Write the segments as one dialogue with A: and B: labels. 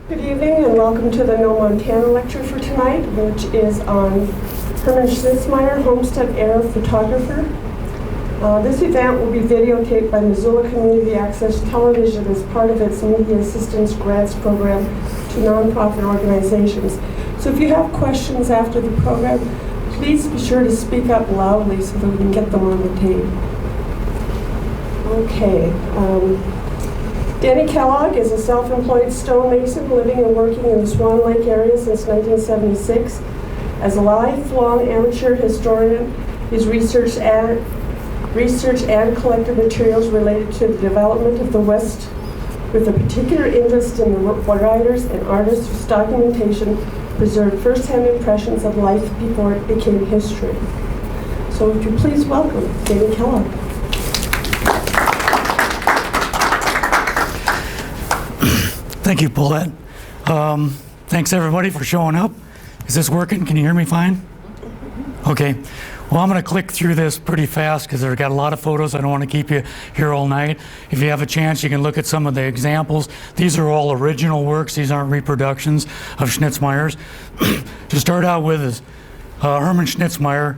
A: Good evening and welcome to the No Montana lecture for tonight, which is on Herman Schnitzmayer, Homestead Era Photographer. This event will be videotaped by Missoula Community Access Television as part of its Media Assistance Grants Program to nonprofit organizations. So if you have questions after the program, please be sure to speak up loudly so that we can get them on the tape. Okay. Denny Kellog is a self-employed stonemason living and working in the Swan Lake area since 1976. As a lifelong amateur historian, his research and collected materials related to the development of the West, with a particular interest in the writers and artists whose documentation preserved first-hand impressions of life before it became history. So would you please welcome Denny Kellog.
B: Thank you, Paulette. Thanks everybody for showing up. Is this working? Can you hear me fine? Okay. Well, I'm going to click through this pretty fast because I've got a lot of photos. I don't want to keep you here all night. If you have a chance, you can look at some of the examples. These are all original works. These aren't reproductions of Schnitzmeyer's. To start out with is Herman Schnitzmayer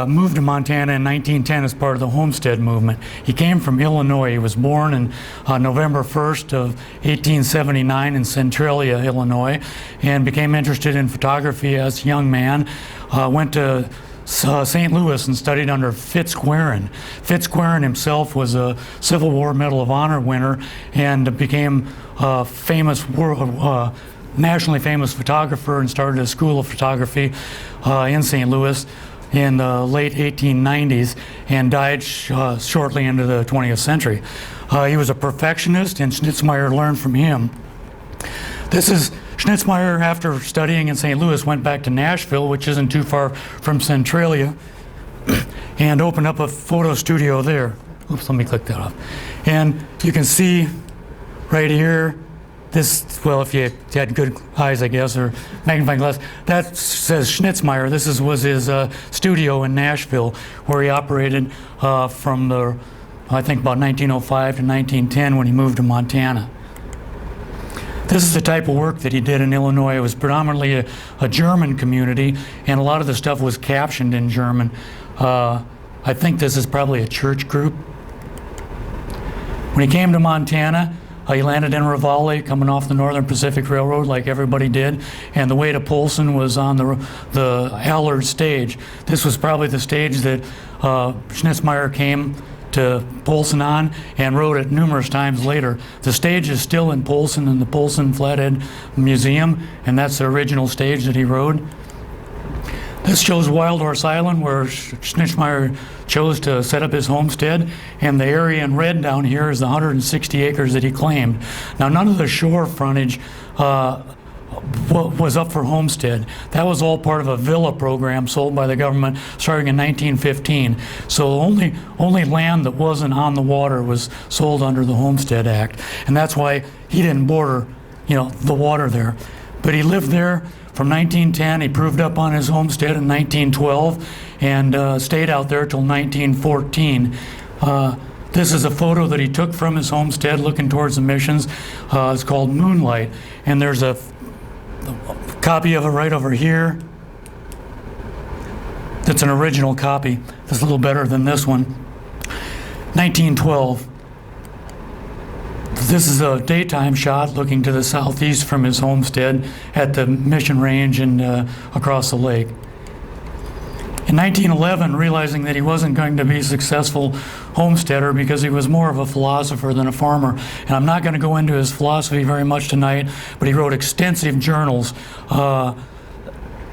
B: moved to Montana in 1910 as part of the Homestead movement. He came from Illinois. He was born on November 1st of 1879 in Centralia, Illinois, and became interested in photography as a young man. Went to St. Louis and studied under Fitzquarin. Fitzquarin himself was a Civil War Medal of Honor winner and became a famous nationally famous photographer and started a school of photography in St. Louis in the late 1890s and died shortly into the 20th century. He was a perfectionist, and Schnitzmyer learned from him. This is Schnitzmyer, after studying in St. Louis, went back to Nashville, which isn't too far from Centralia, and opened up a photo studio there. Oops, let me click that off. And you can see right here, this, well, if you had good eyes, I guess, or magnifying glass, that says Schnitzmyer. This was his studio in Nashville, where he operated from I think about 1905 to 1910 when he moved to Montana. This is the type of work that he did in Illinois. It was predominantly a German community, and a lot of the stuff was captioned in German. I think this is probably a church group. When he came to Montana, he landed in Ravalli, coming off the Northern Pacific Railroad like everybody did, and the way to Polson was on the Allard stage. This was probably the stage that Schnitzmyer came to Polson on and rode it numerous times later. The stage is still in Polson in the Polson Flathead Museum, and that's the original stage that he rode. This shows Wild Horse Island, where Schnitzmyer chose to set up his homestead, and the area in red down here is the 160 acres that he claimed. Now, none of the shore frontage was up for homestead. That was all part of a villa program sold by the government starting in 1915. So only land that wasn't on the water was sold under the Homestead Act, and that's why he didn't border, the water there. But he lived there from 1910, he proved up on his homestead in 1912 and stayed out there till 1914. This is a photo that he took from his homestead looking towards the missions. It's called Moonlight, and there's a copy of it right over here. That's an original copy. It's a little better than this one. 1912. This is a daytime shot looking to the southeast from his homestead at the mission range and across the lake. In 1911, realizing that he wasn't going to be a successful homesteader because he was more of a philosopher than a farmer, and I'm not going to go into his philosophy very much tonight, but he wrote extensive journals.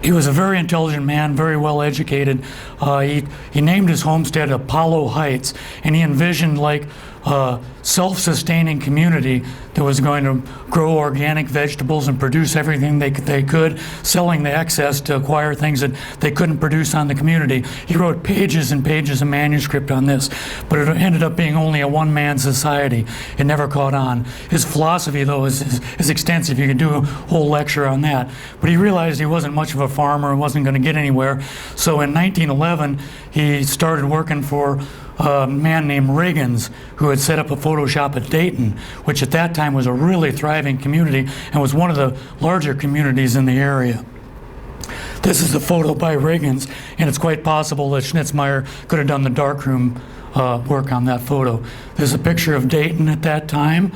B: He was a very intelligent man, very well educated. He named his homestead Apollo Heights, and he envisioned like a self-sustaining community that was going to grow organic vegetables and produce everything they could, selling the excess to acquire things that they couldn't produce on the community. He wrote pages and pages of manuscript on this, but it ended up being only a one-man society. It never caught on. His philosophy, though, is extensive. You could do a whole lecture on that. But he realized he wasn't much of a farmer and wasn't going to get anywhere. So in 1911, he started working for a man named Riggins, who had set up a photo shop at Dayton, which at that time was a really thriving community and was one of the larger communities in the area. This is a photo by Riggins, and it's quite possible that Schnitzmyer could have done the darkroom work on that photo. There's a picture of Dayton at that time.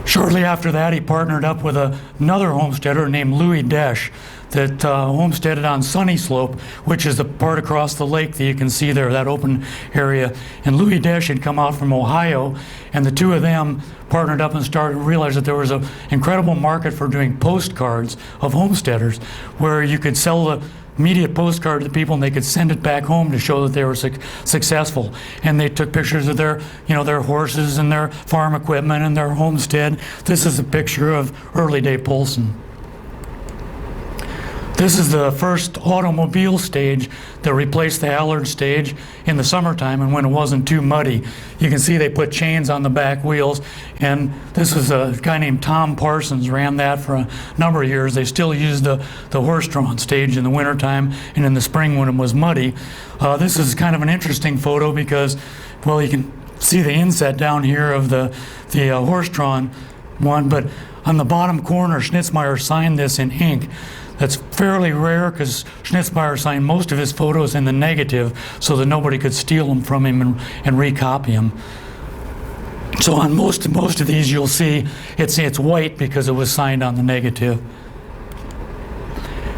B: Shortly after that, he partnered up with another homesteader named Louis Desch that homesteaded on Sunny Slope, which is the part across the lake that you can see there, that open area. And Louis Desch had come out from Ohio, and the two of them partnered up and realized that there was an incredible market for doing postcards of homesteaders, where you could sell the immediate postcard to the people and they could send it back home to show that they were successful. And they took pictures of their, their horses and their farm equipment and their homestead. This is a picture of early day Polson. This is the first automobile stage that replaced the Allard stage in the summertime and when it wasn't too muddy. You can see they put chains on the back wheels, and this is a guy named Tom Parsons ran that for a number of years. They still use the horse-drawn stage in the wintertime and in the spring when it was muddy. This is kind of an interesting photo because, well, you can see the inset down here of the horse-drawn one, but on the bottom corner, Schnitzmyer signed this in ink. That's fairly rare because Schnitzmyer signed most of his photos in the negative so that nobody could steal them from him and recopy them. So on most of these you'll see it's white because it was signed on the negative.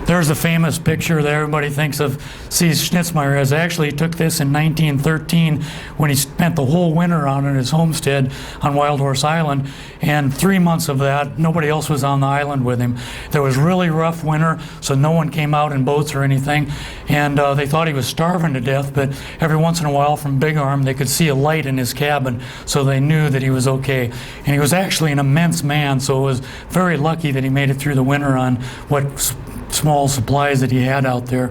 B: There's a famous picture that everybody sees Schnitzmyer as. Actually, he took this in 1913 when he spent the whole winter out on his homestead on Wild Horse Island, and 3 months of that, nobody else was on the island with him. There was really rough winter, so no one came out in boats or anything, and they thought he was starving to death, but every once in a while from Big Arm, they could see a light in his cabin, so they knew that he was okay. And he was actually an immense man, so it was very lucky that he made it through the winter on what small supplies that he had out there.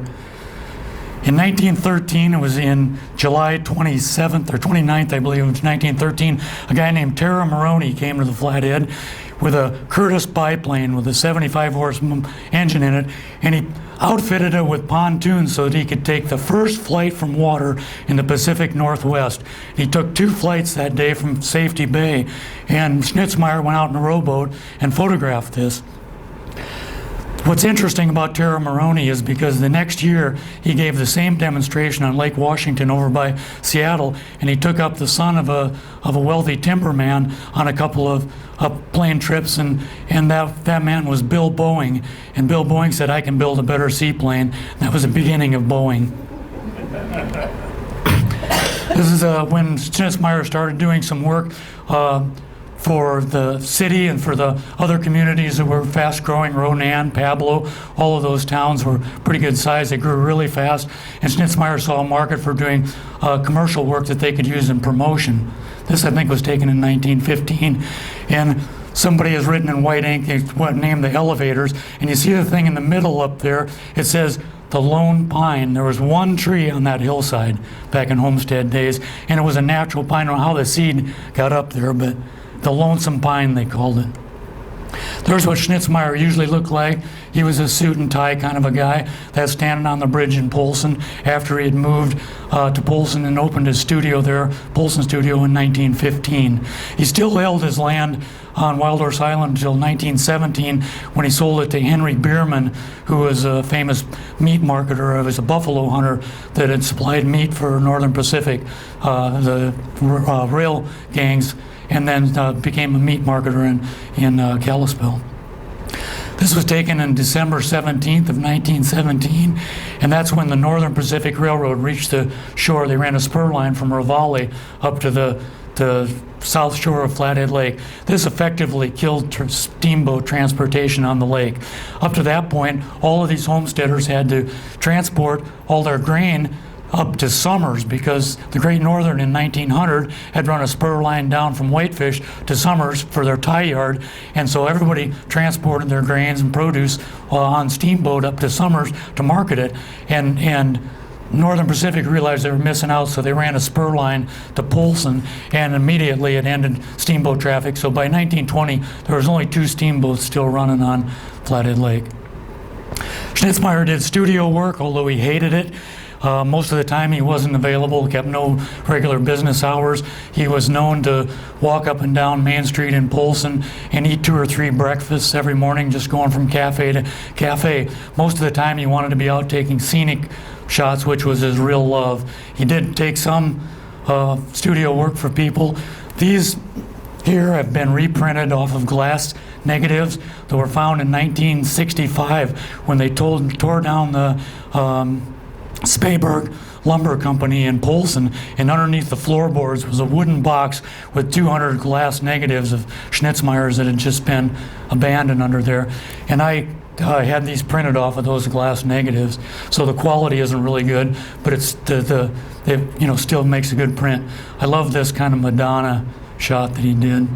B: In 1913, it was in July 27th or 29th, I believe, it was 1913, a guy named Terra Maroney came to the Flathead with a Curtiss biplane with a 75-horse engine in it, and he outfitted it with pontoons so that he could take the first flight from water in the Pacific Northwest. He took 2 flights that day from Safety Bay, and Schnitzmyer went out in a rowboat and photographed this. What's interesting about Terra Maroney is because the next year he gave the same demonstration on Lake Washington over by Seattle, and he took up the son of a wealthy timberman on a couple of plane trips, and that man was Bill Boeing, and Bill Boeing said, "I can build a better seaplane." That was the beginning of Boeing. This is when Schnitzmyer started doing some work for the city and for the other communities that were fast growing. Ronan, Pablo, all of those towns were pretty good size. They grew really fast, and Schnitzmyer saw a market for doing commercial work that they could use in promotion. This, I think, was taken in 1915, and somebody has written in white ink what named the elevators, and you see the thing in the middle up there. It says the Lone Pine. There was one tree on that hillside back in Homestead days, and it was a natural pine. I don't know how the seed got up there, but the Lonesome Pine, they called it. There's what Schnitzmyer usually looked like. He was a suit and tie kind of a guy that's standing on the bridge in Polson after he had moved to Polson and opened his studio there, Polson Studio, in 1915. He still held his land on Wild Horse Island until 1917 when he sold it to Henry Bierman, who was a famous meat marketer. He was a buffalo hunter that had supplied meat for Northern Pacific, the rail gangs, and then became a meat marketer in Kalispell. This was taken on December 17th of 1917, and that's when the Northern Pacific Railroad reached the shore. They ran a spur line from Ravalli up to the south shore of Flathead Lake. This effectively killed steamboat transportation on the lake. Up to that point, all of these homesteaders had to transport all their grain up to Summers because the Great Northern in 1900 had run a spur line down from Whitefish to Summers for their tie yard, and so everybody transported their grains and produce on steamboat up to Summers to market it, and Northern Pacific realized they were missing out, so they ran a spur line to Polson, and immediately it ended steamboat traffic. So by 1920 there was only 2 steamboats still running on Flathead Lake. Schnitzmyer did studio work, although he hated it. Most of the time he wasn't available, kept no regular business hours. He was known to walk up and down Main Street in Polson and eat 2 or 3 breakfasts every morning, just going from cafe to cafe. Most of the time he wanted to be out taking scenic shots, which was his real love. He did take some studio work for people. These here have been reprinted off of glass negatives that were found in 1965 when they tore down the Speyberg Lumber Company in Polson, and underneath the floorboards was a wooden box with 200 glass negatives of Schnitzmyers that had just been abandoned under there. And I had these printed off of those glass negatives, so the quality isn't really good, but it's it still makes a good print. I love this kind of Madonna shot that he did.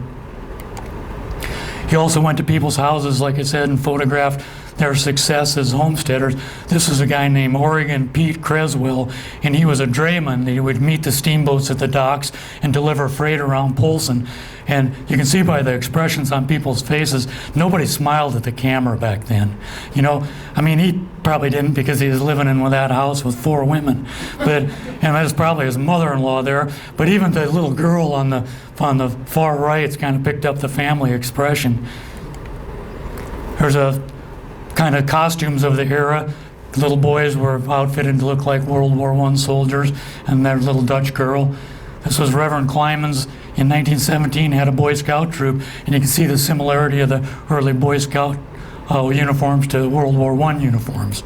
B: He also went to people's houses, like I said, and photographed their success as homesteaders. This is a guy named Oregon Pete Creswell, and he was a drayman. He would meet the steamboats at the docks and deliver freight around Polson. And you can see by the expressions on people's faces, nobody smiled at the camera back then. I mean, he probably didn't, because he was living in that house with 4 women. And that's probably his mother-in-law there. But even the little girl on the far right's kind of picked up the family expression. There's a kind of costumes of the era. Little boys were outfitted to look like World War I soldiers, and their little Dutch girl. This was Reverend Kleiman's in 1917, had a Boy Scout troop, and you can see the similarity of the early Boy Scout uniforms to World War I uniforms.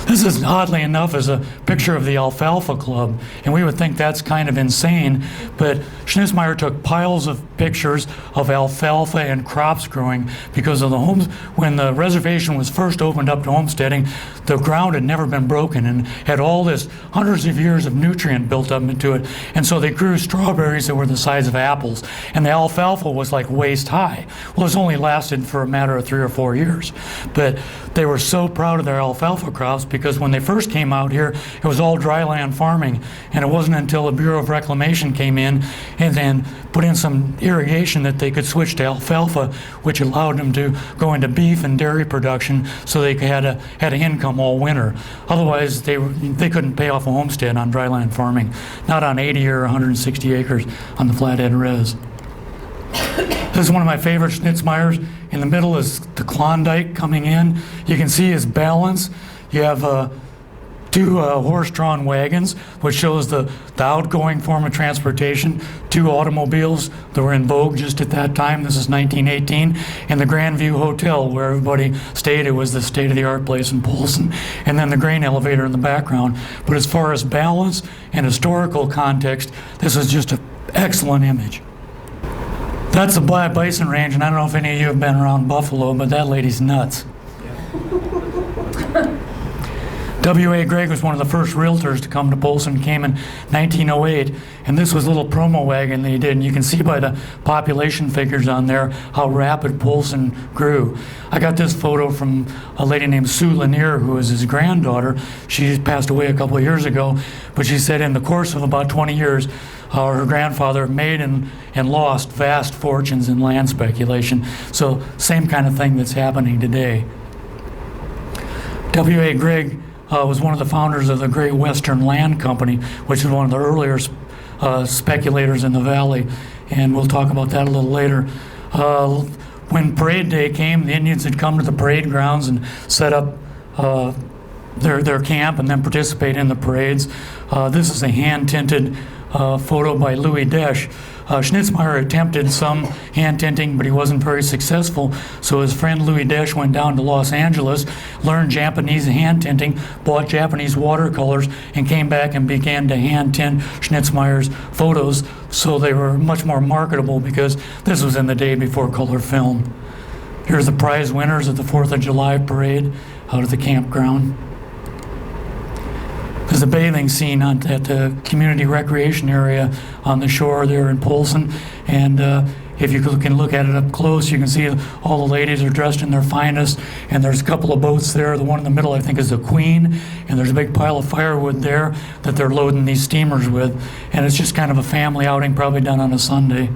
B: This is, oddly enough, is a picture of the Alfalfa Club, and we would think that's kind of insane, but Schnitzmyer took piles of pictures of alfalfa and crops growing because of the homes. When the reservation was first opened up to homesteading, the ground had never been broken and had all this hundreds of years of nutrient built up into it, and so they grew strawberries that were the size of apples, and the alfalfa was like waist high. Well, it's only lasted for a matter of 3 or 4 years, but they were so proud of their alfalfa crops because when they first came out here, it was all dryland farming, and it wasn't until the Bureau of Reclamation came in and then put in some irrigation that they could switch to alfalfa, which allowed them to go into beef and dairy production, so they had an income all winter. Otherwise, they couldn't pay off a homestead on dryland farming, not on 80 or 160 acres on the Flathead Res. This is one of my favorite Schnitzmyers. In the middle is the Klondike coming in. You can see his balance. You have 2 horse-drawn wagons, which shows the outgoing form of transportation, 2 automobiles that were in vogue just at that time. This is 1918, and the Grandview Hotel, where everybody stayed. It was the state-of-the-art place in Polson, and then the grain elevator in the background. But as far as balance and historical context, this is just an excellent image. That's the Black Bison Range, and I don't know if any of you have been around Buffalo, but that lady's nuts. W.A. Gregg was one of the first realtors to come to Polson, came in 1908, and this was a little promo wagon that he did, and you can see by the population figures on there how rapid Polson grew. I got this photo from a lady named Sue Lanier, who is his granddaughter. She passed away a couple of years ago, but she said in the course of about 20 years, her grandfather made and lost vast fortunes in land speculation. So same kind of thing that's happening today. W.A. Gregg was one of the founders of the Great Western Land Company, which is one of the earlier speculators in the valley, and we'll talk about that a little later. When parade day came, the Indians had come to the parade grounds and set up their camp and then participate in the parades. This is a hand-tinted photo by Louis Desch. Schnitzmyer attempted some hand tinting, but he wasn't very successful, so his friend Louis Desch went down to Los Angeles, learned Japanese hand tinting, bought Japanese watercolors, and came back and began to hand tint Schnitzmyer's photos, so they were much more marketable because this was in the day before color film. Here's the prize winners of the 4th of July parade out at the campground. There's a bathing scene at the community recreation area on the shore there in Polson, and if you can look at it up close, you can see all the ladies are dressed in their finest, and there's a couple of boats there. The one in the middle, I think, is the Queen, and there's a big pile of firewood there that they're loading these steamers with, and it's just kind of a family outing, probably done on a Sunday.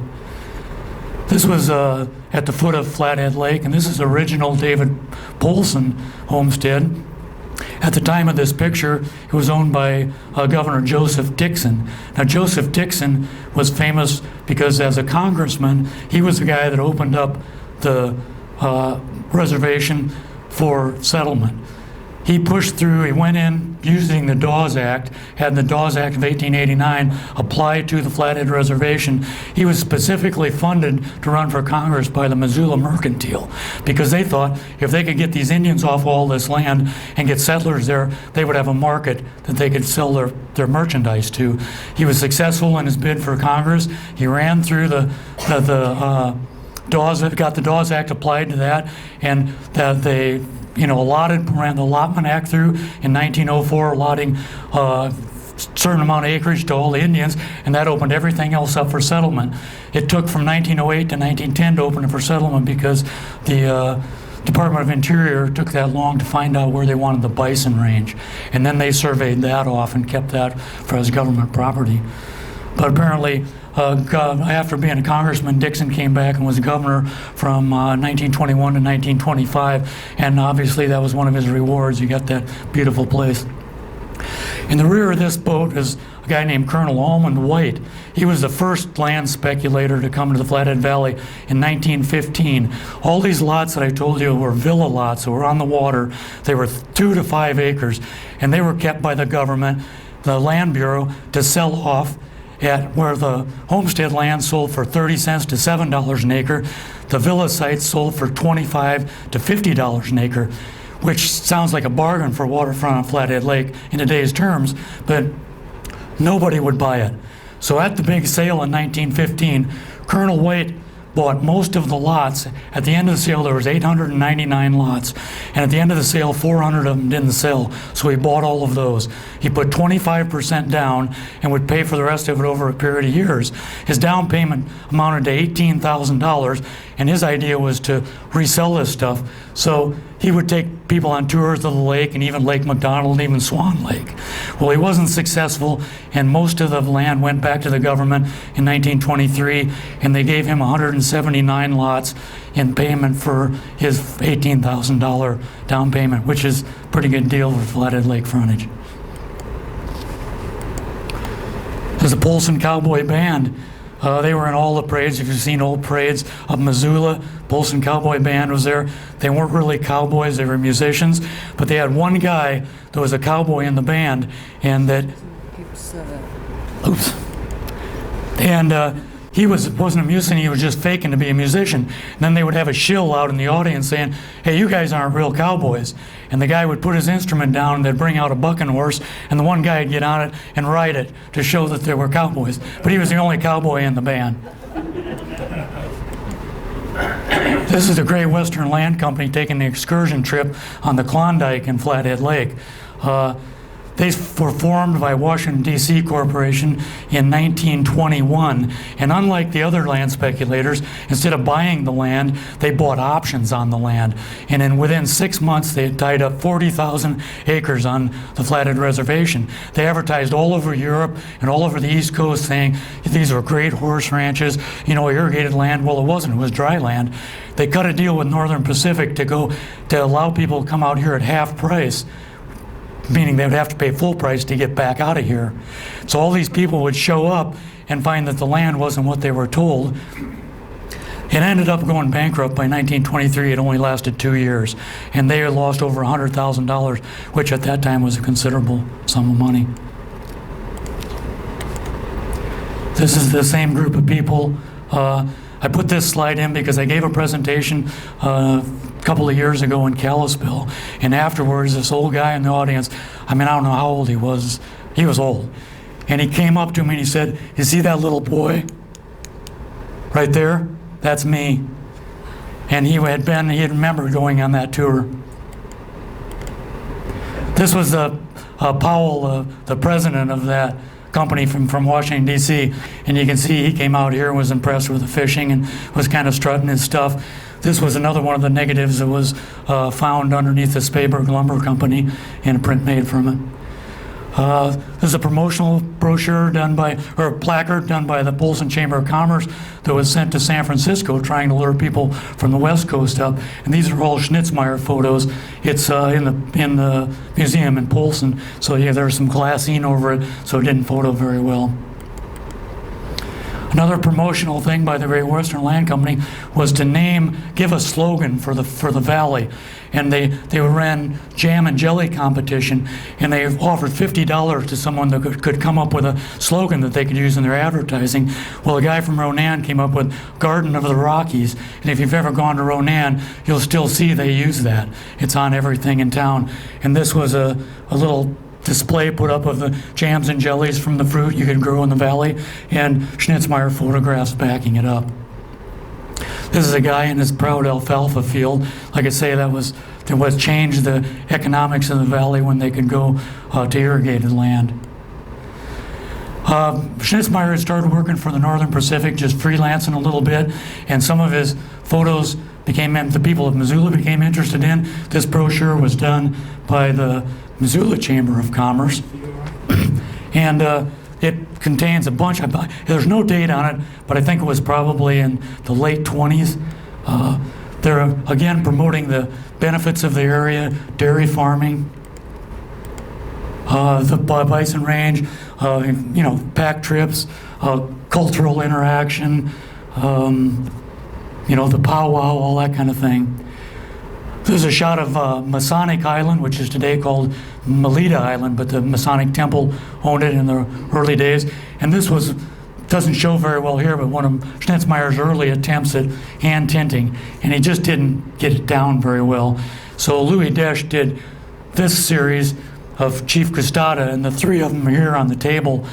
B: This was at the foot of Flathead Lake, and this is original David Polson homestead. At the time of this picture, it was owned by Governor Joseph Dixon. Now, Joseph Dixon was famous because as a congressman, he was the guy that opened up the reservation for settlement. He pushed through, he went in using the Dawes Act, had the Dawes Act of 1889 apply to the Flathead Reservation. He was specifically funded to run for Congress by the Missoula Mercantile because they thought if they could get these Indians off all this land and get settlers there, they would have a market that they could sell their merchandise to. He was successful in his bid for Congress. He ran through the Dawes, got the Dawes Act applied to that, and that they ran the Allotment Act through in 1904, allotting a certain amount of acreage to all the Indians, and that opened everything else up for settlement. It took from 1908 to 1910 to open it for settlement because the Department of Interior took that long to find out where they wanted the bison range, and then they surveyed that off and kept that for as government property. But apparently, after being a congressman, Dixon came back and was governor from 1921 to 1925, and obviously that was one of his rewards. He got that beautiful place. In the rear of this boat is a guy named Colonel Almond White. He was the first land speculator to come to the Flathead Valley in 1915. All these lots that I told you were villa lots that were on the water. They were 2 to 5 acres, and they were kept by the government, the Land Bureau, to sell off at where the homestead land sold for 30 cents to $7 an acre. The villa sites sold for $25 to $50 an acre, which sounds like a bargain for waterfront on Flathead Lake in today's terms, but nobody would buy it. So at the big sale in 1915, Colonel White bought most of the lots. At the end of the sale, there was 899 lots, and at the end of the sale, 400 of them didn't sell, so he bought all of those. He put 25% down and would pay for the rest of it over a period of years. His down payment amounted to $18,000, and his idea was to resell this stuff. So he would take people on tours of the lake and even Lake McDonald and even Swan Lake. Well, he wasn't successful, and most of the land went back to the government in 1923, and they gave him 179 lots in payment for his $18,000 down payment, which is a pretty good deal for Flathead Lake frontage. There's a Polson Cowboy Band. They were in all the parades. If you've seen old parades of Missoula, Polson Cowboy Band was there. They weren't really cowboys, they were musicians, but they had one guy that was a cowboy in the band, and that, he wasn't a musician, he was just faking to be a musician. And then they would have a shill out in the audience saying, "Hey, you guys aren't real cowboys." And the guy would put his instrument down and they'd bring out a bucking horse, and the one guy would get on it and ride it to show that they were cowboys. But he was the only cowboy in the band. This is the Great Western Land Company taking the excursion trip on the Klondike and Flathead Lake. They were formed by Washington, D.C. Corporation in 1921, and unlike the other land speculators, instead of buying the land, they bought options on the land. And within 6 months, they had tied up 40,000 acres on the Flathead Reservation. They advertised all over Europe and all over the East Coast saying these were great horse ranches, irrigated land. Well, it wasn't, it was dry land. They cut a deal with Northern Pacific to allow people to come out here at half price, meaning they would have to pay full price to get back out of here. So all these people would show up and find that the land wasn't what they were told. It ended up going bankrupt by 1923. It only lasted 2 years, and they lost over $100,000, which at that time was a considerable sum of money. This is the same group of people. I put this slide in because I gave a presentation a couple of years ago in Kalispell, and afterwards this old guy in the audience, I don't know how old he was old, and he came up to me and he said, "You see that little boy right there? That's me." And he had remembered going on that tour. This was Powell, the president of that company from Washington, D.C., and you can see he came out here and was impressed with the fishing and was kind of strutting his stuff. This was another one of the negatives that was found underneath the Spayberg Lumber Company and a print made from it. This is a promotional brochure or placard done by the Polson Chamber of Commerce that was sent to San Francisco trying to lure people from the West Coast up. And these are all Schnitzmyer photos. It's in the museum in Polson. So yeah, there's some glassine over it, so it didn't photo very well. Another promotional thing by the Great Western Land Company was to give a slogan for the valley, and they ran jam and jelly competition, and they offered $50 to someone that could come up with a slogan that they could use in their advertising. Well, a guy from Ronan came up with Garden of the Rockies, and if you've ever gone to Ronan, you'll still see they use that. It's on everything in town, and this was a little display put up of the jams and jellies from the fruit you could grow in the valley, and Schnitzmyer photographs backing it up. This is a guy in his proud alfalfa field. Like I say, that was changed the economics of the valley when they could go to irrigated land. Schnitzmyer had started working for the Northern Pacific, just freelancing a little bit, and some of his photos the people of Missoula became interested in. This brochure was done by the Missoula Chamber of Commerce, and it contains a bunch of, there's no date on it, but I think it was probably in the late 20s. They're again promoting the benefits of the area, dairy farming, the bison range, pack trips, cultural interaction, the powwow, all that kind of thing. This is a shot of Masonic Island, which is today called Melita Island, but the Masonic Temple owned it in the early days. And this doesn't show very well here, but one of Schnitzmyer's early attempts at hand tinting, and he just didn't get it down very well. So Louis Desch did this series of Chief Custata, and the three of them are here on the table.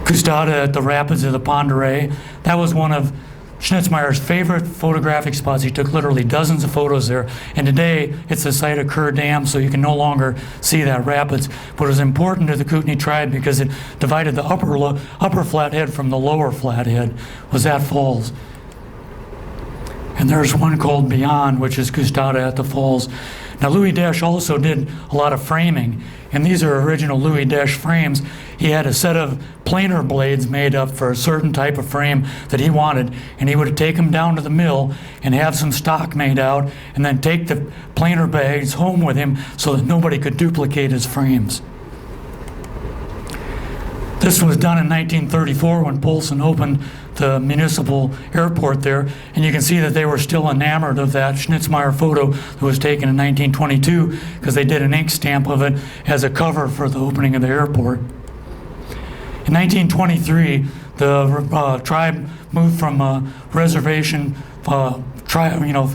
B: Custata at the rapids of the Pend Oreille. That was one of Schnitzmyer's favorite photographic spots. He took literally dozens of photos there, and today it's the site of Kerr Dam, so you can no longer see that rapids. But it was important to the Kootenai tribe because it divided the upper Flathead from the lower Flathead, was at Falls. And there's one called Beyond, which is Custata at the Falls. Now, Louis Desch also did a lot of framing, and these are original Louis Desch frames. He had a set of planer blades made up for a certain type of frame that he wanted, and he would take them down to the mill and have some stock made out, and then take the planer bags home with him so that nobody could duplicate his frames. This was done in 1934 when Polson opened the municipal airport there, and you can see that they were still enamored of that Schnitzmyer photo that was taken in 1922 because they did an ink stamp of it as a cover for the opening of the airport. In 1923, the tribe moved from a reservation,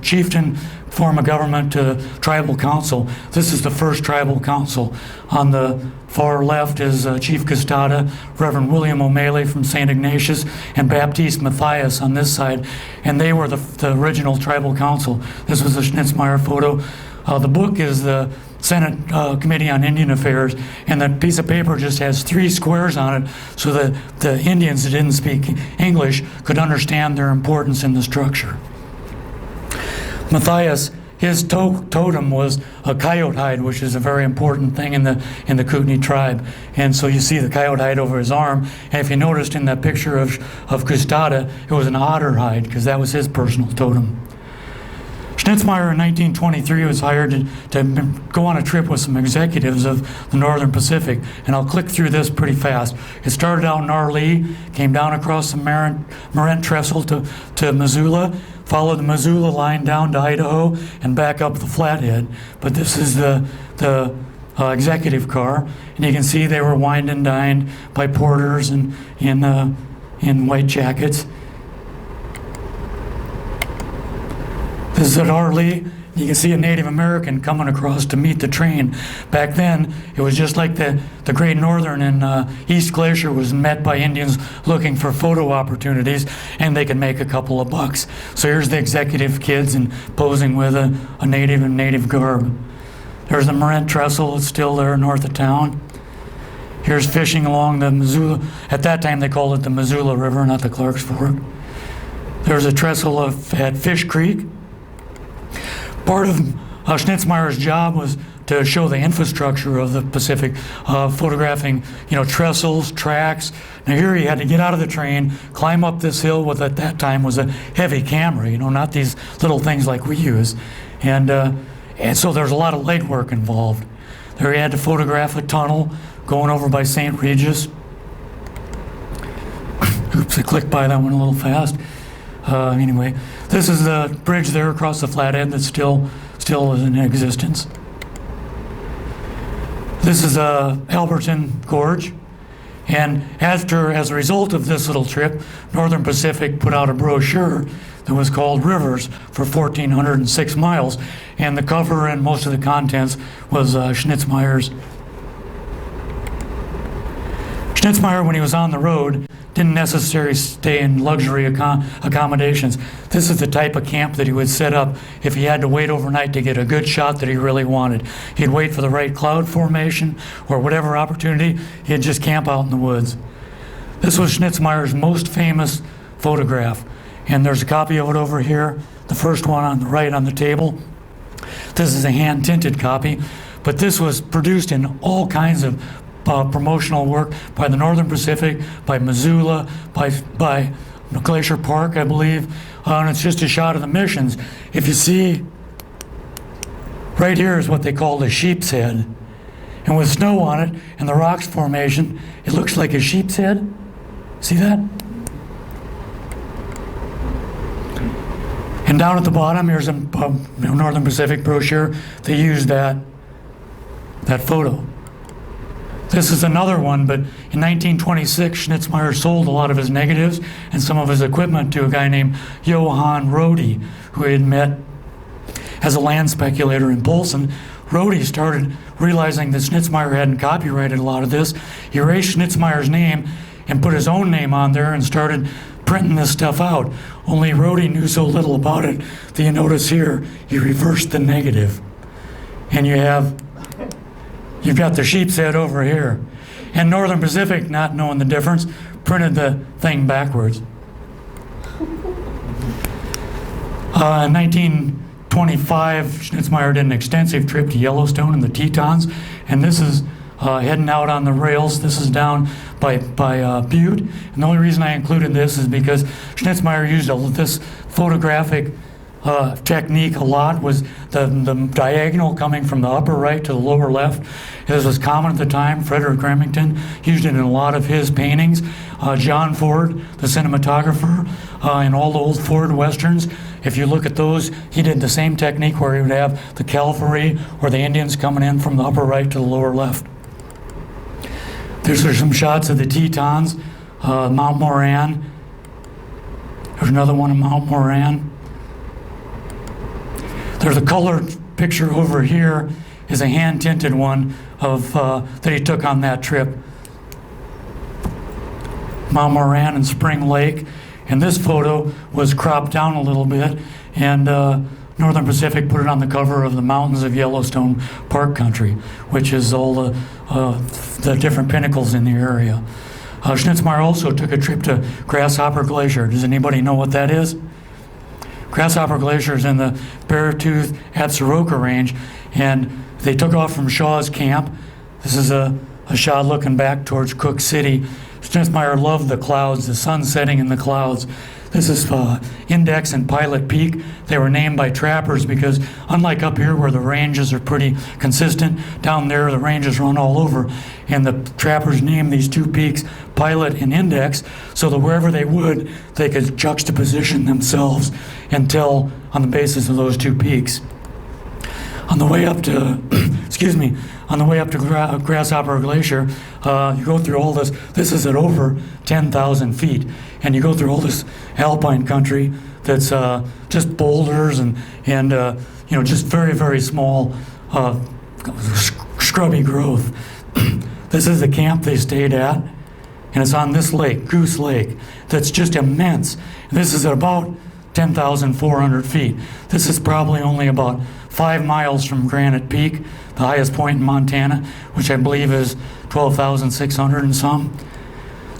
B: chieftain form of government to tribal council. This is the first tribal council. On the far left is Chief Custata, Reverend William O'Malley from St. Ignatius, and Baptiste Matthias on this side, and they were the original tribal council. This was a Schnitzmyer photo. The book is the Senate Committee on Indian Affairs, and the piece of paper just has 3 squares on it so that the Indians that didn't speak English could understand their importance in the structure. Matthias, his totem was a coyote hide, which is a very important thing in the Kootenai tribe. And so you see the coyote hide over his arm. And if you noticed in that picture of Custata, it was an otter hide because that was his personal totem. Schnitzmyer in 1923 was hired to go on a trip with some executives of the Northern Pacific, and I'll click through this pretty fast. It started out in Arlee, came down across the Marent Trestle to Missoula, followed the Missoula line down to Idaho, and back up the Flathead. But this is the executive car, and you can see they were wined and dined by porters and in white jackets. This is at Arlee. You can see a Native American coming across to meet the train. Back then, it was just like the Great Northern in East Glacier was met by Indians looking for photo opportunities, and they could make a couple of bucks. So here's the executive kids and posing with a native and native garb. There's the Marent Trestle. It's still there north of town. Here's fishing along the Missoula. At that time, they called it the Missoula River, not the Clark's Fork. There's a trestle at Fish Creek. Part of Schnitzmyer's job was to show the infrastructure of the Pacific, photographing, trestles, tracks. Now here he had to get out of the train, climb up this hill with, at that time, was a heavy camera, not these little things like we use. And so there's a lot of legwork involved. There he had to photograph a tunnel going over by St. Regis. Oops, I clicked by that one a little fast. Anyway, this is the bridge there across the Flathead that still is in existence. This is Alberton Gorge. And as a result of this little trip, Northern Pacific put out a brochure that was called Rivers for 1,406 miles. And the cover and most of the contents was Schnitzmyer's. Schnitzmyer, when he was on the road, didn't necessarily stay in luxury accommodations. This is the type of camp that he would set up if he had to wait overnight to get a good shot that he really wanted. He'd wait for the right cloud formation or whatever opportunity. He'd just camp out in the woods. This was Schnitzmyer's most famous photograph, and there's a copy of it over here, the first one on the right on the table. This is a hand-tinted copy, but this was produced in all kinds of promotional work by the Northern Pacific, by Missoula, by Glacier Park, I believe, and it's just a shot of the missions. If you see, right here is what they call the sheep's head, and with snow on it and the rocks formation, it looks like a sheep's head. See that? And down at the bottom, here's a Northern Pacific brochure. They used that photo. This is another one, but in 1926, Schnitzmyer sold a lot of his negatives and some of his equipment to a guy named Johann Rohde, who he had met as a land speculator in Polson. Rohde started realizing that Schnitzmyer hadn't copyrighted a lot of this. He erased Schnitzmyer's name and put his own name on there and started printing this stuff out. Only Rohde knew so little about it that you notice here, he reversed the negative. And you've got the sheep's head over here. And Northern Pacific, not knowing the difference, printed the thing backwards. In 1925, Schnitzmyer did an extensive trip to Yellowstone and the Tetons, and this is heading out on the rails. This is down by Butte. And the only reason I included this is because Schnitzmyer used this photographic technique a lot, was the diagonal coming from the upper right to the lower left. This was common at the time. Frederick Remington used it in a lot of his paintings. John Ford, the cinematographer, in all the old Ford westerns, if you look at those, he did the same technique where he would have the cavalry or the Indians coming in from the upper right to the lower left. There's some shots of the Tetons, Mount Moran. There's another one of Mount Moran. There's a colored picture over here, is a hand-tinted one of that he took on that trip. Mount Moran and Spring Lake. And this photo was cropped down a little bit, and Northern Pacific put it on the cover of the Mountains of Yellowstone Park Country, which is all the different pinnacles in the area. Schnitzmyer also took a trip to Grasshopper Glacier. Does anybody know what that is? Grasshopper Glacier is in the Beartooth Absaroka Range, and they took off from Shaw's Camp. This is a shot looking back towards Cook City. Schnitzmyer loved the clouds, the sun setting in the clouds. This is Index and Pilot Peak. They were named by trappers because, unlike up here where the ranges are pretty consistent, down there the ranges run all over. And the trappers named these two peaks Pilot and Index so that wherever they would, they could juxtaposition themselves and tell on the basis of those two peaks. On the way up to, Grasshopper Glacier, you go through all this. This is at over 10,000 feet, and you go through all this alpine country that's just boulders and just very, very small scrubby growth. This is the camp they stayed at, and it's on this lake, Goose Lake, that's just immense. This is at about 10,400 feet. This is probably only about 5 miles from Granite Peak, the highest point in Montana, which I believe is 12,600 and some.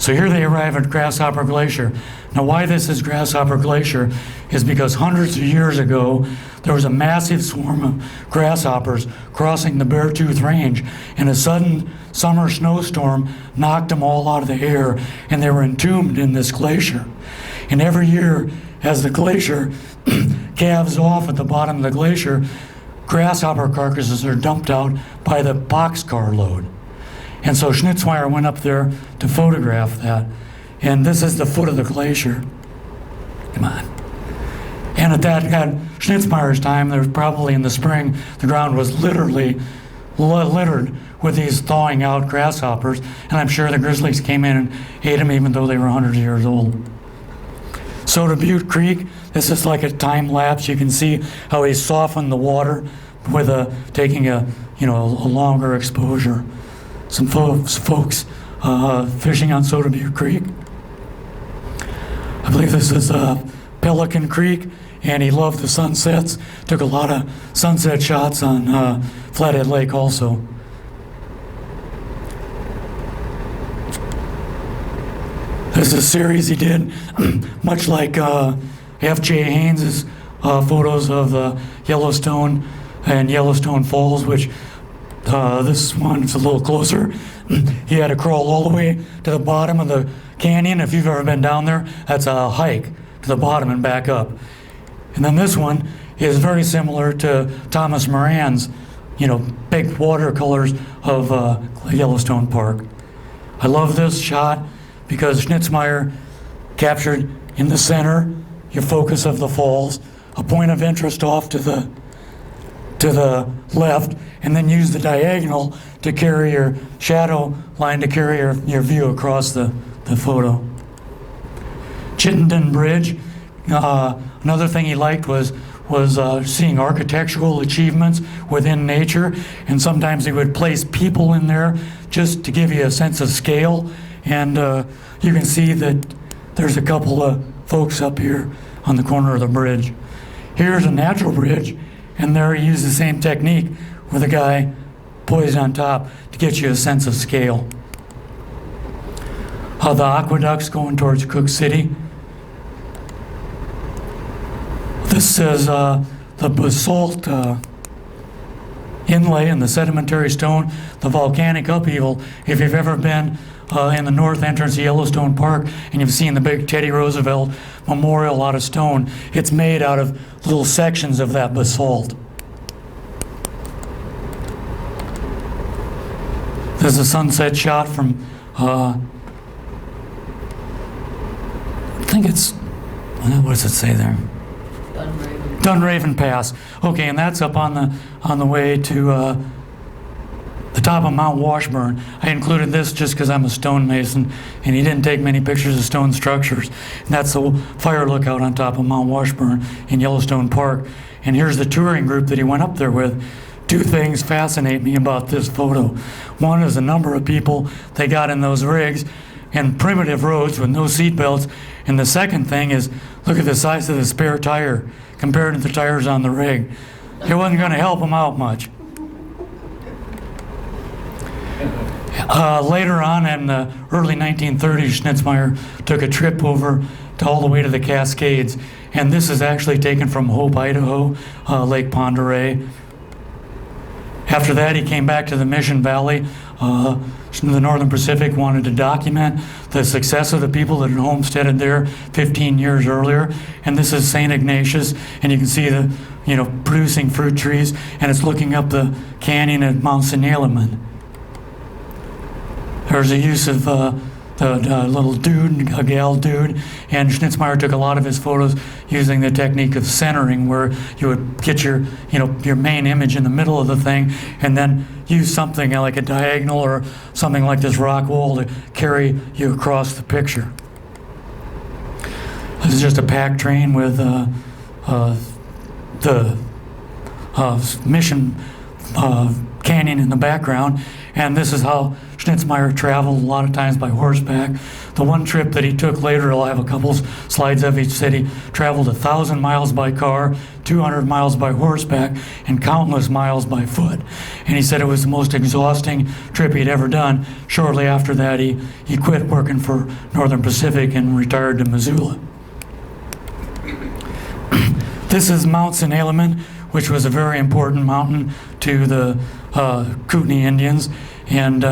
B: So here they arrive at Grasshopper Glacier. Now why this is Grasshopper Glacier is because hundreds of years ago, there was a massive swarm of grasshoppers crossing the Beartooth Range, and a sudden summer snowstorm knocked them all out of the air, and they were entombed in this glacier. And every year, as the glacier calves off at the bottom of the glacier, grasshopper carcasses are dumped out by the boxcar load. And so Schnitzmyer went up there to photograph that. And this is the foot of the glacier. Come on. And at Schnitzmeyer's time, there was probably in the spring, the ground was literally littered with these thawing out grasshoppers. And I'm sure the grizzlies came in and ate them even though they were 100 years old. Soda Butte Creek, this is like a time lapse. You can see how he softened the water with taking a longer exposure. Some folks fishing on Soda Butte Creek. I believe this is Pelican Creek, and he loved the sunsets. Took a lot of sunset shots on Flathead Lake also. This is a series he did, much like F.J. Haynes' photos of Yellowstone and Yellowstone Falls, which this one's a little closer. He had to crawl all the way to the bottom of the canyon. If you've ever been down there, that's a hike to the bottom and back up. And then this one is very similar to Thomas Moran's, big watercolors of Yellowstone Park. I love this shot because Schnitzmyer captured in the center your focus of the falls, a point of interest off to the left, and then use the diagonal to carry your shadow line to carry your view across the photo. Chittenden Bridge, another thing he liked was seeing architectural achievements within nature, and sometimes he would place people in there just to give you a sense of scale. And you can see that there's a couple of folks up here on the corner of the bridge. Here's a natural bridge, and there he used the same technique with a guy poised on top to get you a sense of scale. The aqueducts going towards Cook City. This is the basalt inlay and the sedimentary stone, the volcanic upheaval. If you've ever been in the north entrance of Yellowstone Park and you've seen the big Teddy Roosevelt memorial out of stone, it's made out of little sections of that basalt. There's a sunset shot from, I think it's, what does it say there? Dunraven Pass. Okay, and that's up on the way to the top of Mount Washburn. I included this just because I'm a stonemason, and he didn't take many pictures of stone structures. And that's the fire lookout on top of Mount Washburn in Yellowstone Park. And here's the touring group that he went up there with. Two things fascinate me about this photo. One is the number of people they got in those rigs and primitive roads with no seat belts. And the second thing is, look at the size of the spare tire compared to the tires on the rig. It wasn't going to help them out much. Later on in the early 1930s, Schnitzmyer took a trip over to all the way to the Cascades. And this is actually taken from Hope, Idaho, Lake Pend Oreille. After that, he came back to the Mission Valley. The Northern Pacific wanted to document the success of the people that had homesteaded there 15 years earlier. And this is St. Ignatius, and you can see the, producing fruit trees, and it's looking up the canyon at Mount Sinaloa. There's a use of the little dude, a gal dude, and Schnitzmyer took a lot of his photos using the technique of centering, where you would get your main image in the middle of the thing, and then use something like a diagonal or something like this rock wall to carry you across the picture. This is just a pack train with the Mission Canyon in the background, and this is how Schnitzmyer traveled, a lot of times by horseback. the one trip that he took later, I'll have a couple slides of, he said he traveled 1,000 miles by car, 200 miles by horseback, and countless miles by foot. And he said it was the most exhausting trip he'd ever done. Shortly after that, he quit working for Northern Pacific and retired to Missoula. This is Mount St. Helena, which was a very important mountain to the Kootenai Indians, and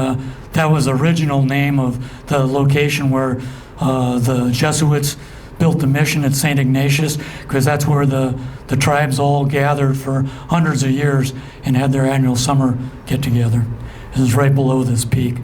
B: that was the original name of the location where the Jesuits built the mission at St. Ignatius, because that's where the tribes all gathered for hundreds of years and had their annual summer get-together. This is right below this peak.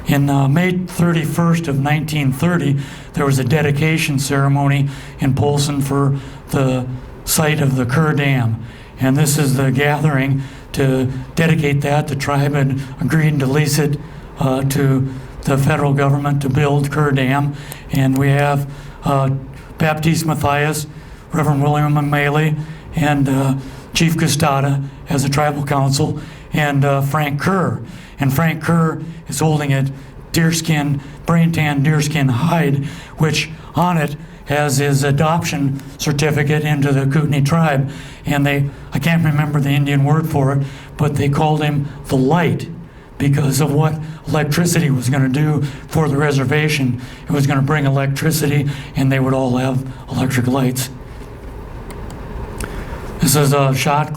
B: In May 31st of 1930, there was a dedication ceremony in Polson for the site of the Kerr Dam. And this is the gathering to dedicate that. The tribe had agreed to lease it to the federal government to build Kerr Dam. And we have Baptiste Matthias, Reverend William O'Malley, and Chief Custada as a tribal council, and Frank Kerr. And Frank Kerr is holding a deerskin, brain-tan deerskin hide, which on it has his adoption certificate into the Kootenai tribe. And I can't remember the Indian word for it, but they called him the Light because of what electricity was going to do for the reservation. It was going to bring electricity, and they would all have electric lights. This is a shot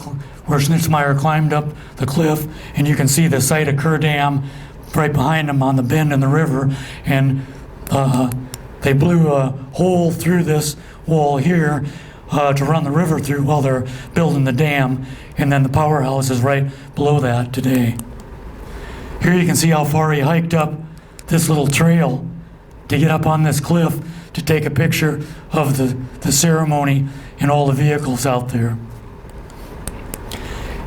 B: where Schnitzmyer climbed up the cliff, and you can see the site of Kerr Dam right behind him on the bend in the river. And they blew a hole through this wall here to run the river through while they're building the dam, and then the powerhouse is right below that today. Here you can see how far he hiked up this little trail to get up on this cliff to take a picture of the ceremony and all the vehicles out there.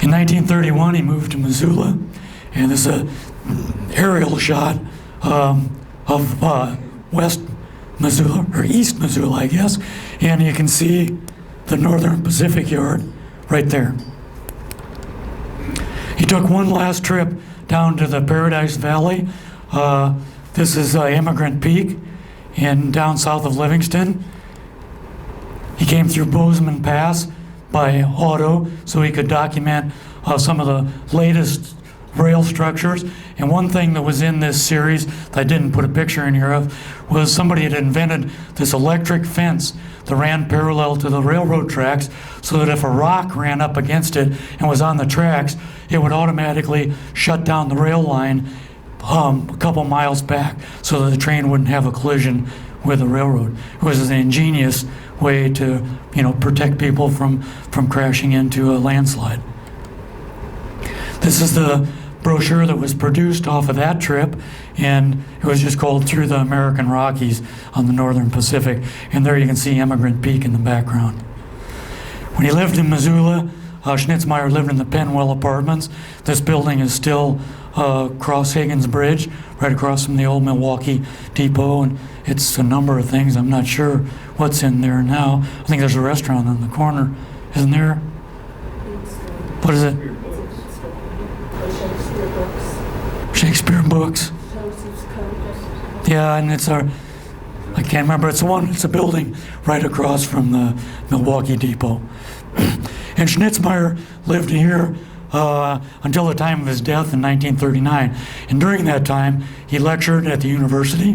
B: In 1931, he moved to Missoula, and this is an aerial shot of West Missoula, or East Missoula, I guess, and you can see the Northern Pacific Yard right there. He took one last trip down to the Paradise Valley. This is Immigrant Peak and down south of Livingston. He came through Bozeman Pass by auto so he could document some of the latest rail structures. And one thing that was in this series that I didn't put a picture in here of was somebody had invented this electric fence that ran parallel to the railroad tracks, so that if a rock ran up against it and was on the tracks, it would automatically shut down the rail line a couple miles back so that the train wouldn't have a collision with the railroad. It was an ingenious way to, protect people from crashing into a landslide. This is the brochure that was produced off of that trip, and it was just called Through the American Rockies on the Northern Pacific. And there you can see Immigrant Peak in the background. When he lived in Missoula, Schnitzmyer lived in the Penwell Apartments. This building is still across Higgins Bridge, right across from the old Milwaukee Depot, and it's a number of things. I'm not sure what's in there now. I think there's a restaurant on the corner, isn't there? What is it? Shakespeare books. Yeah, and I can't remember, it's a building right across from the Milwaukee Depot. And Schnitzmyer lived here until the time of his death in 1939. And during that time, he lectured at the university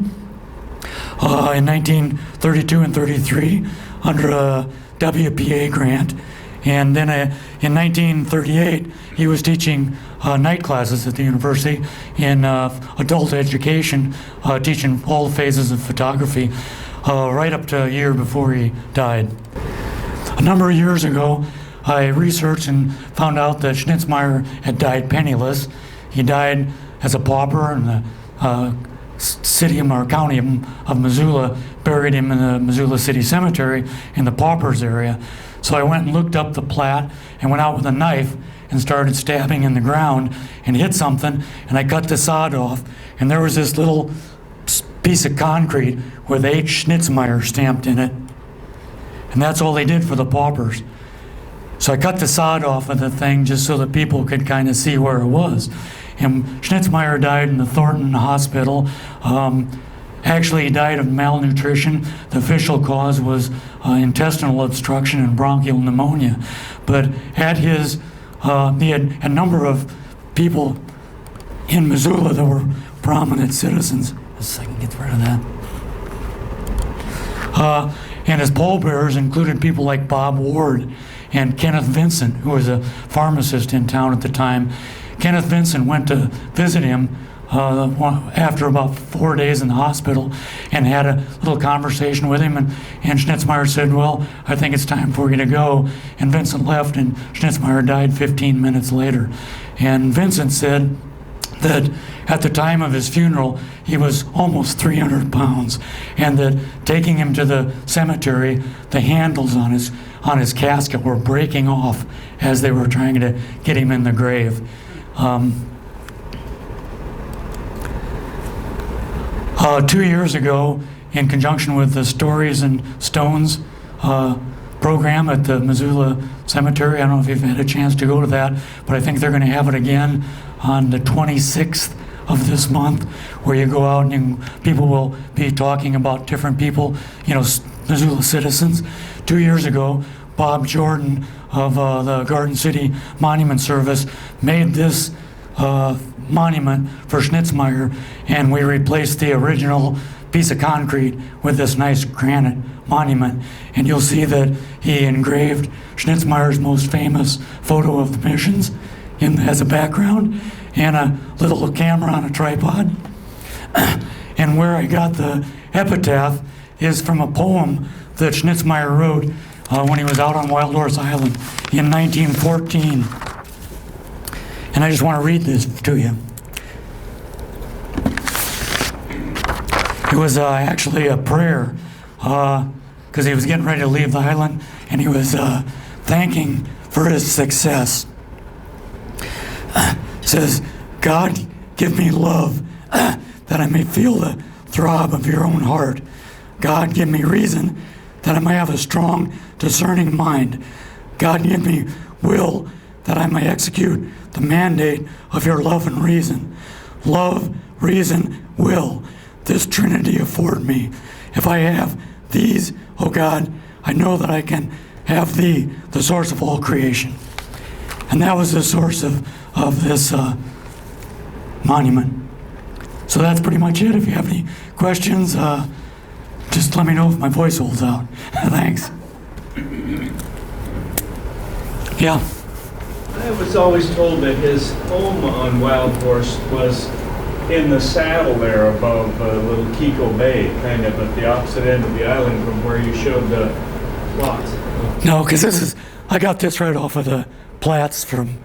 B: in 1932 and 33 under a WPA grant. And then in 1938, he was teaching night classes at the university in adult education, teaching all the phases of photography, right up to a year before he died. A number of years ago, I researched and found out that Schnitzmyer had died penniless. He died as a pauper, and the city or county of Missoula buried him in the Missoula City Cemetery in the paupers area. So I went and looked up the plat and went out with a knife and started stabbing in the ground and hit something, and I cut the sod off, and there was this little piece of concrete with H. Schnitzmyer stamped in it. And that's all they did for the paupers. So I cut the sod off of the thing just so that people could kind of see where it was. And Schnitzmyer died in the Thornton Hospital Actually, he died of malnutrition. The official cause was intestinal obstruction and bronchial pneumonia. But at his, he had a number of people in Missoula that were prominent citizens. Just a second, get rid of that. And his pallbearers included people like Bob Ward and Kenneth Vincent, who was a pharmacist in town at the time. Kenneth Vincent went to visit him after about 4 days in the hospital and had a little conversation with him. And Schnitzmyer said, well, I think it's time for you to go. And Vincent left, and Schnitzmyer died 15 minutes later. And Vincent said that at the time of his funeral, he was almost 300 pounds, and that taking him to the cemetery, the handles on his casket were breaking off as they were trying to get him in the grave. 2 years ago, in conjunction with the Stories and Stones program at the Missoula Cemetery, I don't know if you've had a chance to go to that, but I think they're going to have it again on the 26th of this month, where you go out and people will be talking about different people, Missoula citizens. 2 years ago, Bob Jordan of the Garden City Monument Service made this monument for Schnitzmyer, and we replaced the original piece of concrete with this nice granite monument. And you'll see that he engraved Schnitzmeyer's most famous photo of the missions as a background, and a little camera on a tripod. And where I got the epitaph is from a poem that Schnitzmyer wrote when he was out on Wild Horse Island in 1914. And I just want to read this to you. It was actually a prayer, because he was getting ready to leave the island, and he was thanking for his success. It says, God, give me love, that I may feel the throb of your own heart. God, give me reason, that I may have a strong, discerning mind. God, give me will, that I may execute the mandate of your love and reason. Love, reason, will, this Trinity afford me. If I have these, O God, I know that I can have thee, the source of all creation. And that was the source of this monument. So that's pretty much it. If you have any questions, just let me know if my voice holds out. Thanks. Yeah.
C: I was always told that his home on Wild Horse was in the saddle there above Little Kiko Bay, kind of at the opposite end of the island from where you showed the plots.
B: No, because I got this right off of the plats from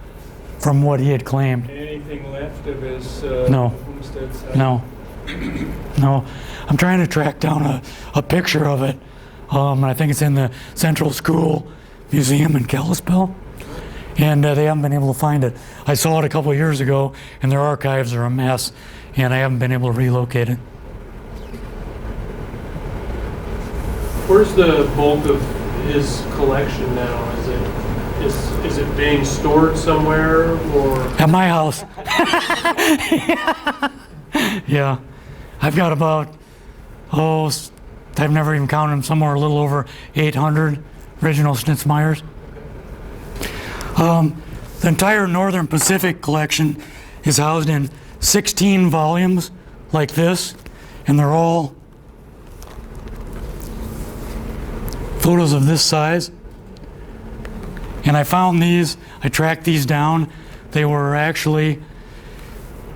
B: what he had claimed.
C: Anything left of his
B: No.
C: homestead site?
B: No. No. I'm trying to track down a picture of it. I think it's in the Central School Museum in Kalispell. And they haven't been able to find it. I saw it a couple of years ago, and their archives are a mess, and I haven't been able to relocate it.
D: Where's the bulk of his collection now? Is it being stored somewhere, or?
B: At my house. Yeah. I've got about, I've never even counted them, somewhere a little over 800 original Schnitzmyers. The entire Northern Pacific collection is housed in 16 volumes like this, and they're all photos of this size. And I found these, I tracked these down. They were actually,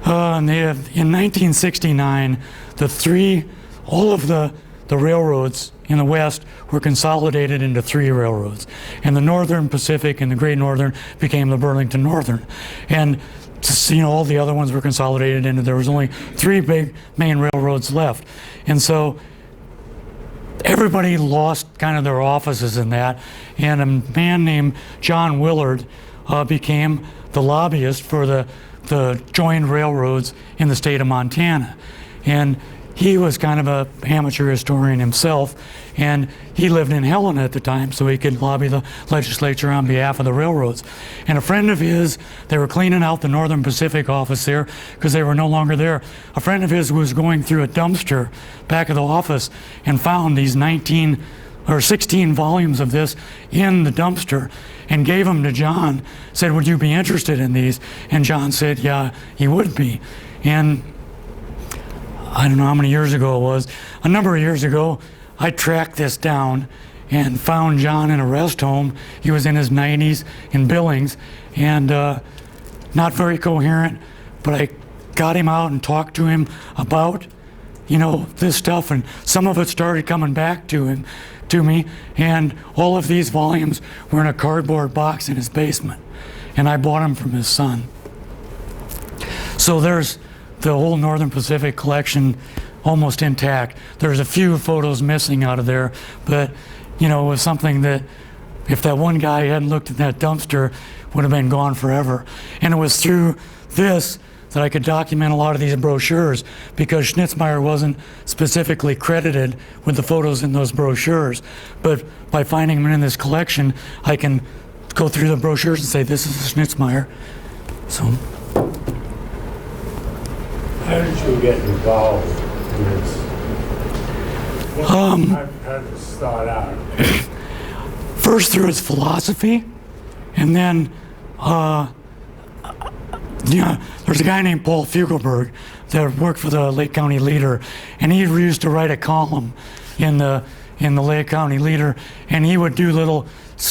B: in 1969, all of the railroads in the West were consolidated into 3 railroads. And the Northern Pacific and the Great Northern became the Burlington Northern. And all the other ones were consolidated into, there was only 3 big main railroads left. And so everybody lost kind of their offices in that. And a man named John Willard became the lobbyist for the joined railroads in the state of Montana. And he was kind of a amateur historian himself, and he lived in Helena at the time, so he could lobby the legislature on behalf of the railroads. And a friend of his, they were cleaning out the Northern Pacific office there because they were no longer there. A friend of his was going through a dumpster back of the office and found these 19 or 16 volumes of this in the dumpster and gave them to John, said, would you be interested in these? And John said, yeah, he would be. And I don't know how many years ago it was. A number of years ago, I tracked this down and found John in a rest home. He was in his 90s in Billings and not very coherent, but I got him out and talked to him about, you know, this stuff, and some of it started coming back to me, and all of these volumes were in a cardboard box in his basement, and I bought them from his son. So there's the whole Northern Pacific collection almost intact. There's a few photos missing out of there, but you know, it was something that if that one guy hadn't looked at that dumpster, would have been gone forever. And it was through this that I could document a lot of these brochures, because Schnitzmyer wasn't specifically credited with the photos in those brochures. But by finding them in this collection, I can go through the brochures and say, this is a Schnitzmyer. So.
E: How did you get involved in this? How did it start out?
B: First through his philosophy, and then there's a guy named Paul Fugelberg that worked for the Lake County Leader, and he used to write a column in the Lake County Leader, and he would do little,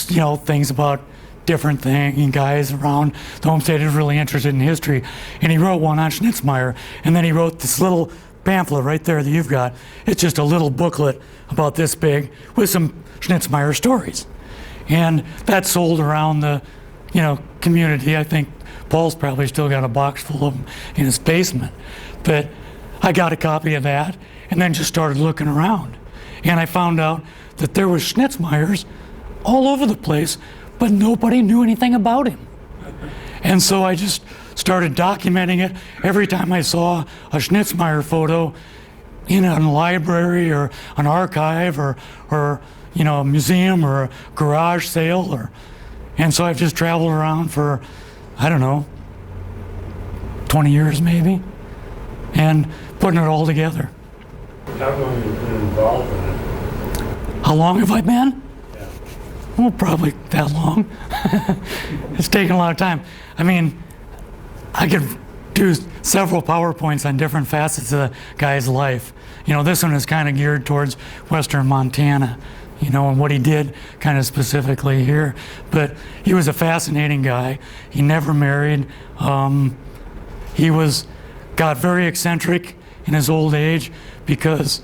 B: you know, things about different things, and guys around the homestead who was really interested in history, and he wrote one on Schnitzmyer, and then he wrote this little pamphlet right there that you've got. It's just a little booklet about this big with some Schnitzmyer stories, and that sold around the, you know, community. I think Paul's probably still got a box full of them in his basement, but I got a copy of that and then just started looking around, and I found out that there was Schnitzmyers all over the place, but nobody knew anything about him. And so I just started documenting it. Every time I saw a Schnitzmyer photo in a library or an archive or you know, a museum or a garage sale, and so I've just traveled around for, I don't know, 20 years maybe, and putting it all together.
E: How long have you been involved in it?
B: How long have I been?
E: Yeah.
B: Well, probably that long. It's taken a lot of time. I mean, I could do several PowerPoints on different facets of the guy's life. You know, this one is kind of geared towards Western Montana, you know, and what he did kind of specifically here. But he was a fascinating guy. He never married. He got very eccentric in his old age because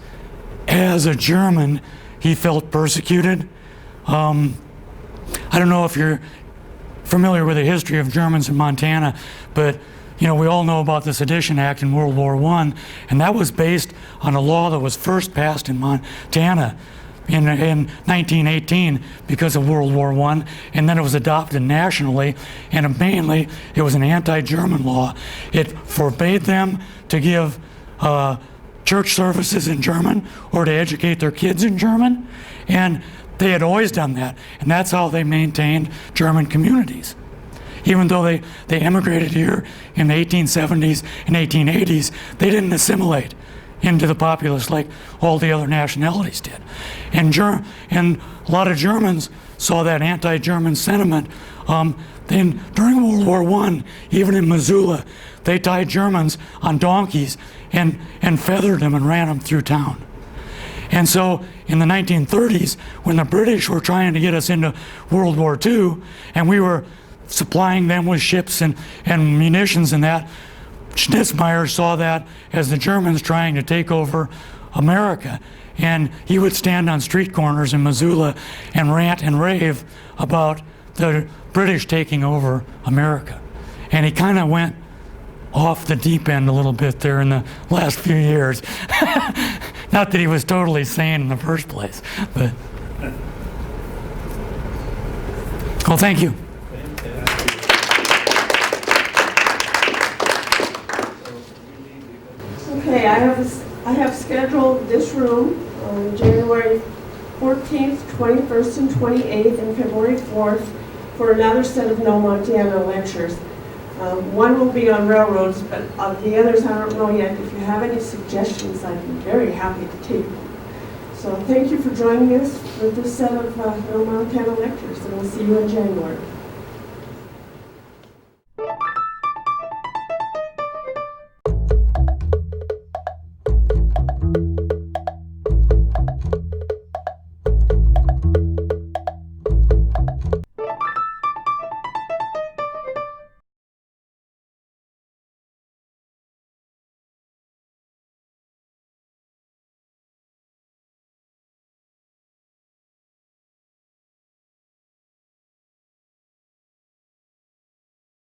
B: as a German, he felt persecuted. I don't know if you're familiar with the history of Germans in Montana, but you know, we all know about the Sedition Act in World War I, and that was based on a law that was first passed in Montana in 1918 because of World War I, and then it was adopted nationally, and mainly it was an anti-German law. It forbade them to give church services in German or to educate their kids in German, and they had always done that, and that's how they maintained German communities. Even though they emigrated here in the 1870s and 1880s, they didn't assimilate into the populace like all the other nationalities did. And a lot of Germans saw that anti-German sentiment. Then during World War I, even in Missoula, they tied Germans on donkeys and feathered them and ran them through town. And so in the 1930s, when the British were trying to get us into World War II, and we were supplying them with ships and munitions and that, Schnitzmyer saw that as the Germans trying to take over America. And he would stand on street corners in Missoula and rant and rave about the British taking over America. And he kind of went off the deep end a little bit there in the last few years. Not that he was totally sane in the first place, but. Well, thank you.
A: Okay, I I have scheduled this room on January 14th, 21st, and 28th, and February 4th for another set of No Montana lectures. One will be on railroads, but the others I don't know yet. If you have any suggestions, I'd be very happy to take them. So thank you for joining us for this set of No Montana lectures, and we'll see you in January.